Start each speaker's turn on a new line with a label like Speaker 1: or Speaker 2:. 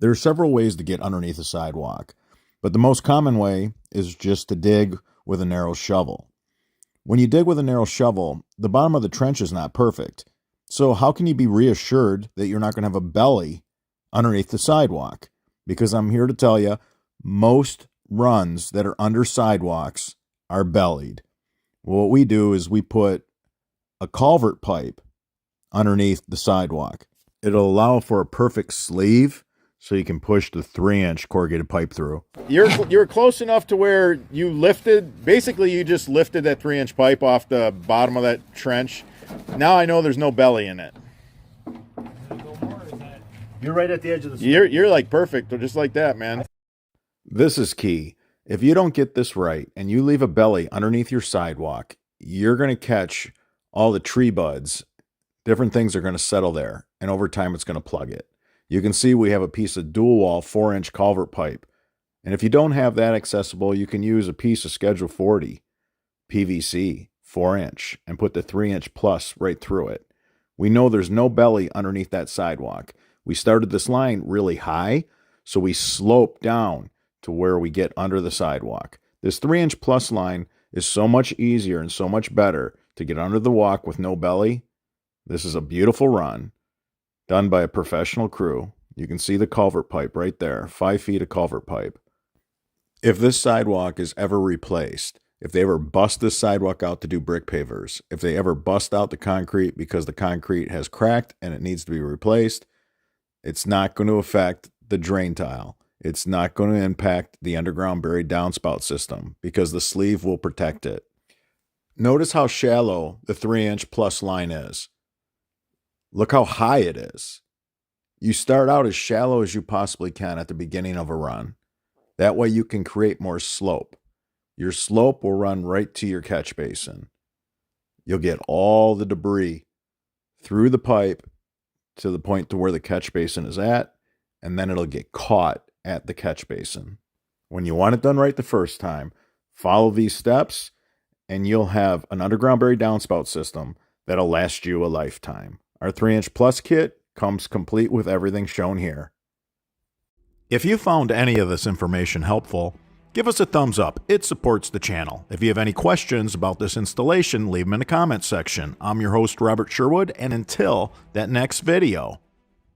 Speaker 1: There are several ways to get underneath a sidewalk, but the most common way is just to dig with a narrow shovel. When you dig with a narrow shovel, the bottom of the trench is not perfect. So how can you be reassured that you're not going to have a belly underneath the sidewalk? Because I'm here to tell you, most runs that are under sidewalks are bellied. Well, what we do is we put a culvert pipe underneath the sidewalk. It'll allow for a perfect sleeve so you can push the 3-inch corrugated pipe through.
Speaker 2: You're close enough to where you lifted, basically you just lifted that 3-inch pipe off the bottom of that trench. Now I know there's no belly in it.
Speaker 3: You're right at the edge of the
Speaker 2: You're like perfect, just like that, man.
Speaker 1: This is key. If you don't get this right and you leave a belly underneath your sidewalk, you're going to catch all the tree buds. Different things are going to settle there, and over time it's going to plug it. You can see we have a piece of dual wall 4-inch culvert pipe. And if you don't have that accessible, you can use a piece of Schedule 40 PVC 4-inch and put the 3-inch plus right through it. We know there's no belly underneath that sidewalk. We started this line really high, so we slope down to where we get under the sidewalk. This 3-inch plus line is so much easier and so much better to get under the walk with no belly. This is a beautiful run done by a professional crew. You can see the culvert pipe right there, 5 feet of culvert pipe. If this sidewalk is ever replaced, if they ever bust this sidewalk out to do brick pavers, if they ever bust out the concrete because the concrete has cracked and it needs to be replaced, it's not going to affect the drain tile. It's not going to impact the underground buried downspout system because the sleeve will protect it. Notice how shallow the 3-inch plus line is. Look how high it is. You start out as shallow as you possibly can at the beginning of a run. That way you can create more slope. Your slope will run right to your catch basin. You'll get all the debris through the pipe to the point to where the catch basin is at, and then it'll get caught at the catch basin. When you want it done right the first time, follow these steps, and you'll have an underground buried downspout system that'll last you a lifetime. Our 3-inch plus kit comes complete with everything shown here. If you found any of this information helpful, give us a thumbs up. It supports the channel. If you have any questions about this installation, leave them in the comments section. I'm your host, Robert Sherwood, and until that next video,